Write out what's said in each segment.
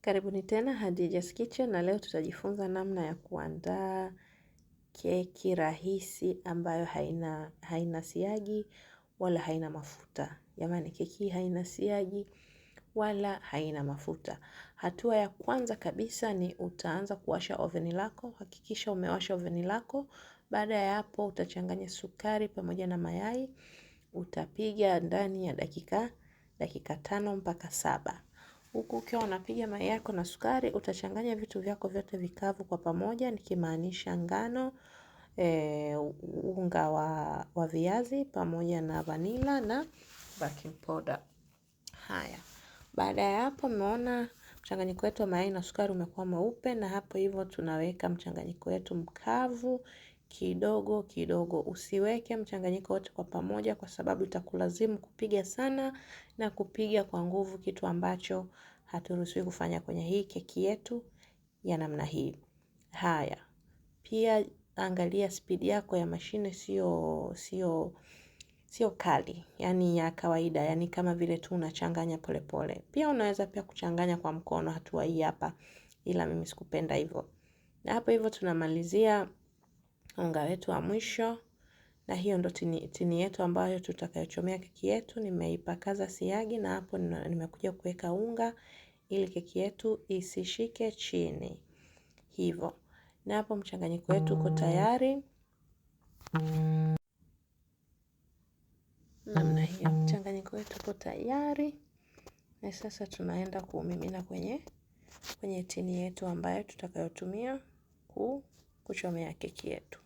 Karibuni tena Hadijas Kitchen, na leo tutajifunza namna ya kuandaa keki rahisi ambayo haina siagi wala haina mafuta. Jamani, keki haina siagi wala haina mafuta. Hatua ya kwanza kabisa ni utaanza kuwasha oveni lako. Hakikisha umewasha oveni lako. Baada ya hapo utachanganya sukari pamoja na mayai. Utapiga ndani ya dakika 5 mpaka 7. Huku ukiwa unapiga mayai yako na sukari, utachanganya vitu vyako vyote vikavu kwa pamoja, nikimaanisha ngano, unga wa viazi pamoja na vanilla na baking powder. Haya. Baada ya hapo umeona mchanganyiko wetu wa mayai na sukari umekuwa mweupe, na hapo hivyo tunaweka mchanganyiko wetu mkavu kidogo kidogo. Usiweke mchanganyiko wote kwa pamoja kwa sababu itakulazimu kupiga sana na kupiga kwa nguvu, kitu ambacho haturuhusiwi kufanya kwenye hii keki yetu ya namna hii. Haya. Pia angalia speed yako ya mashine sio kali, yani ya kawaida, yani kama vile tu unachanganya polepole. Pia unaweza pia kuchanganya kwa mkono hatua hii hapa, ila mimi sikupenda hivyo. Na hapo hivyo tunamalizia unga wetu wa mwisho, na hiyo ndo tini yetu ambayo tutakayochomea keki yetu. Nimeipakaza siagi na hapo nimekuja kuweka unga ili keki yetu isishike chini. Hivyo. Na hapo mchanganyiko wetu uko tayari. Namna hiyo mchanganyiko wetu uko tayari. Na sasa tunaenda kuumimina kwenye tini yetu ambayo tutakayotumia kuchomea keki yetu.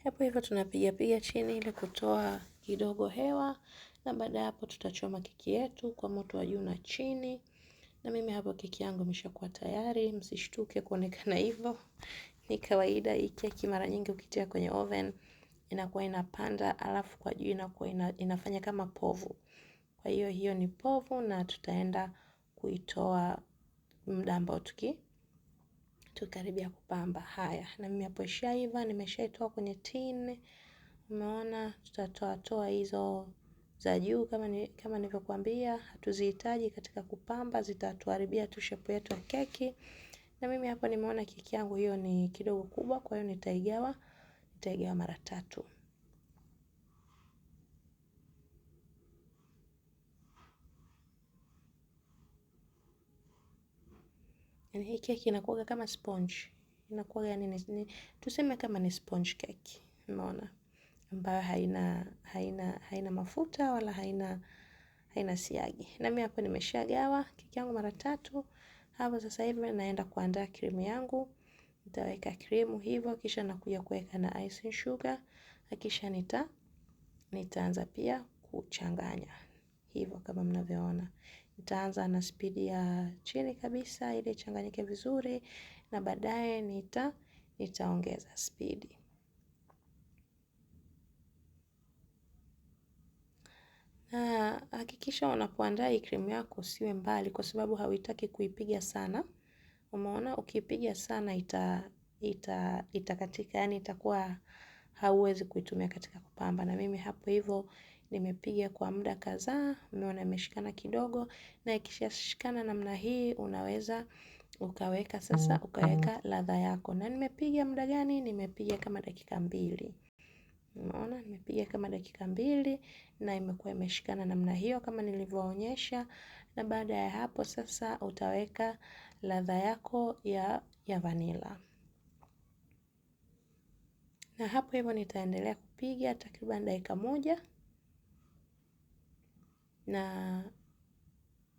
Hapo hivyo tunapiga chini ili kutoa kidogo hewa, na baada hapo tutachoma keki yetu kwa moto wa juu na chini. Na mimi hapo keki yangu imeshakuwa tayari, msishtuke kuonekana hivyo. Ni kawaida, hii keki mara nyingi ukitia kwenye oven inakuwa inapanda, alafu kwa juu inakuwa inafanya kama povu. Kwa hiyo ni povu, na tutaenda kuitoa muda ambao tukaribia kupamba. Haya, na mimi hapo ishaiva, nimeshaitoa kwenye tin. Umeona, tutatoa hizo za juu kama nilivyokuambia, hatuzihitaji katika kupamba, zitatuharibia tu shape yetu ya keki. Na mimi hapo nimeona keki yangu hiyo ni kidogo kubwa, kwa hiyo nitaigawa mara 3. Yani hii keki inakuwa kama sponge. Inakuwa yani tuseme kama ni sponge cake. Umeona? Ambayo haina mafuta wala haina siagi. Na mimi hapo nimeshagawa keki yangu mara 3. Hapo sasa hivi naenda kuandaa cream yangu. Nitaweka cream hivyo, kisha nakuja kuweka na icing sugar, na kisha nitaanza pia kuchanganya. Hivyo kama mnavyoona. Nitaanza na speed ya chini kabisa ili ichanganyike vizuri, na baadaye nitaongeza speed. Na hakikisha unapoandaa hii cream yako usiwe mbali, kwa sababu hauitaki kuipiga sana. Umeona, ukipiga sana itakatika, yani itakuwa hauwezi kuitumia katika kupamba. Na mimi hapo hivyo nimepiga kwa muda kadhaa. Umeona imeshikana kidogo, na ikishashikana namna hii unaweza ukaweka ladha yako. Na nimepiga muda gani? Nimepiga kama dakika 2. Umeona, nimepiga kama dakika 2 na imekuwa imeshikana namna hiyo kama nilivyoonyesha. Na baada ya hapo sasa utaweka ladha yako ya vanilla. Na hapo hivyo nitaendelea kupiga takriban dakika 1.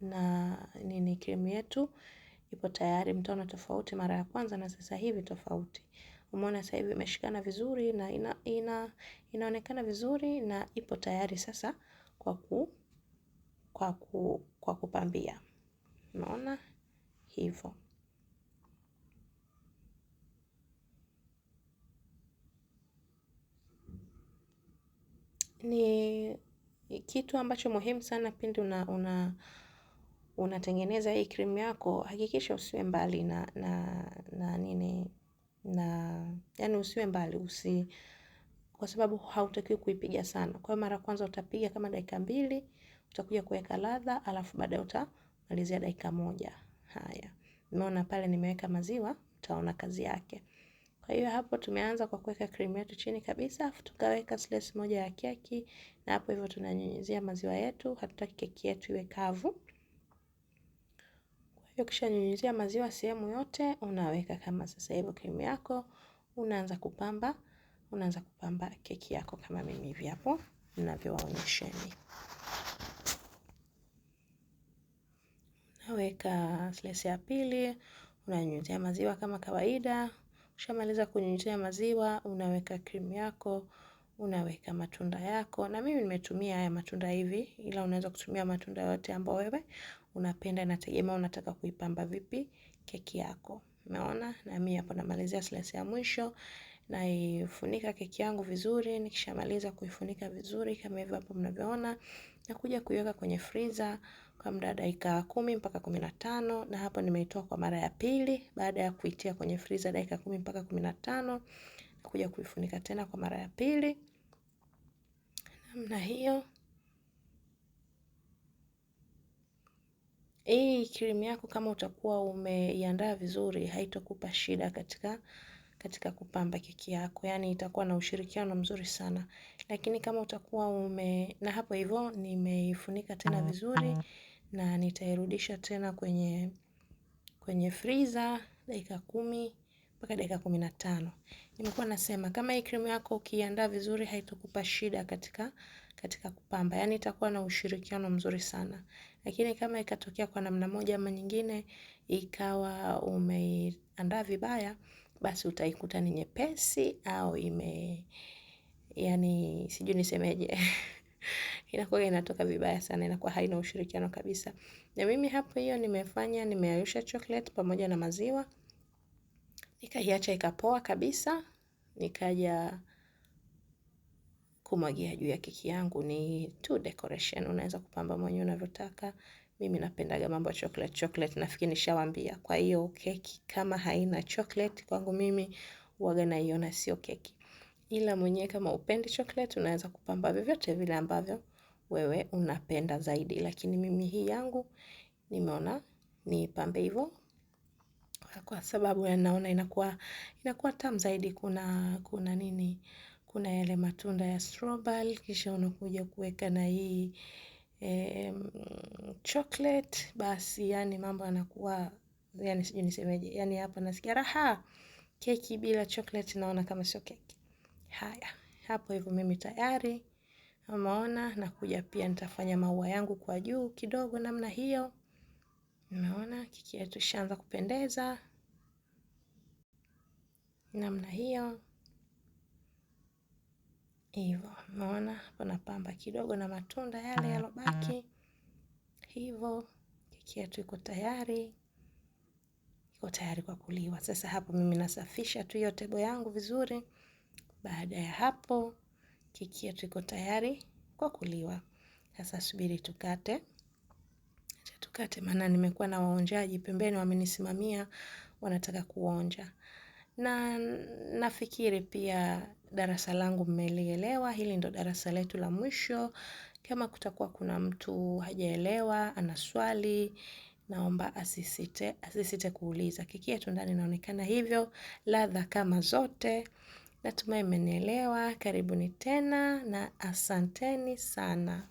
Na cream yetu ipo tayari. Mtaona tofauti mara ya kwanza na sasa hivi tofauti. Umeona sasa hivi imeshikana vizuri na inaonekana vizuri, na ipo tayari sasa kwa kupambia. Unaona hivyo. Kitu ambacho muhimu sana pindi unatengeneza hii cream yako, hakikisha usiwe mbali yani usiwe mbali, kwa sababu hautakiwi kuipiga sana. Kwa hiyo mara kwanza utapiga kama dakika 2, utakuja kuweka ladha, alafu baadaye utamalizia dakika 1. Haya. Umeona pale nimeweka maziwa, utaona kazi yake. Kwa hiyo hapo tumeanza kwa kuweka cream yetu chini kabisa, alafu tukaweka slice moja ya keki, na hapo hivyo tunanyunyizia maziwa yetu, hatutaki keki yetu iwe kavu. Kwa hiyo kisha nyunyizia maziwa sehemu yote, unaweka kama sasa hivyo cream yako, unaanza kupamba keki yako kama mimi hivi hapo ninavyowaonyesheni. Unaweka slice ya pili, unanyunyizia maziwa kama kawaida. Ukishamaliza kunyunyizia maziwa, unaweka cream yako, unaweka matunda yako. Na mimi nimetumia haya matunda hivi, ila unaweza kutumia matunda yote ambayo wewe unapenda, inategemea unataka kuipamba vipi keki yako. Umeona? Na mimi hapo namalizia slice ya mwisho, naifunika keki yangu vizuri. Nikishamaliza kuifunika vizuri kama hivyo hapo mnavyoona, nakuja kuiweka kwenye freezer kwa muda dakika 10 mpaka 15, na hapo nimeitoa kwa mara ya pili baada ya kuitia kwenye freezer dakika 10 mpaka 15, nakuja kuifunika tena kwa mara ya pili namna hiyo. Hii cream yako kama utakuwa umeiandaa vizuri, haitakupa shida katika kupamba keki yako, yani itakuwa na ushirikiano mzuri sana. Lakini kama utakuwa na hapo hivyo nimeifunika tena vizuri, na nitairudisha tena kwenye freezer dakika 10 mpaka dakika 15. Nimekuwa nasema kama hii cream yako ukiandaa vizuri haitakupa shida katika kupamba, yani itakuwa na ushirikiano mzuri sana. Lakini kama ikatokea kwa namna moja ama nyingine ikawa umeiandaa vibaya, basi utaikuta ni nyepesi au yani sijui nisemeje. Inakuwa inatoka vibaya sana, inakuwa haina ushirikiano kabisa. Na mimi hapo hiyo nimeayusha chocolate pamoja na maziwa. Nikaiacha ikapoa kabisa. Nikaja kumwagia juu ya keki yangu. Ni tu decoration, unaweza kupamba mwenyewe unavyotaka. Mimi napendaga mambo ya chocolate, nafikiri nishawaambia. Kwa hiyo keki kama haina chocolate kwangu mimi huwaga naiona sio keki. Ila mwenyewe kama upendi chocolate unaweza kupamba vyovyote vile ambavyo wewe unapenda zaidi, lakini mimi hii yangu nimeona niipambe hivyo kwa sababu naona inakuwa tamu zaidi. Kuna yale matunda ya strawberry, kisha unakuja kuweka na hii chocolate, basi yani mambo yanakuwa yani sijui nisemeje, yani hapa nasikia raha. Keki bila chocolate naona kama sio keki. Haya, hapo hivyo mimi tayari. Umeona, nakuja pia nitafanya maua yangu kwa juu kidogo namna hiyo. Umeona keki yetu ishaanza kupendeza namna hiyo. Hivyo, umeona hapo napamba kidogo na matunda yale yalobaki. Hivyo, keki yetu iko tayari. Iko tayari kwa kuliwa. Sasa hapo mimi nasafisha tu hiyo tebo yangu vizuri. Baada ya hapo, keki yetu iko tayari kwa kuliwa. Sasa subiri tukate. Maana nimekuwa na waonjaji pembeni wamenisimamia wanataka kuonja. Na nafikiri pia darasa langu mmelielewa. Hili ndo darasa letu la mwisho. Kama kutakuwa kuna mtu hajaelewa, ana swali, naomba asisite kuuliza. Keki yetu ndani inaonekana hivyo, ladha kama zote. Natumai mmenielewa. Karibuni tena na asanteni sana.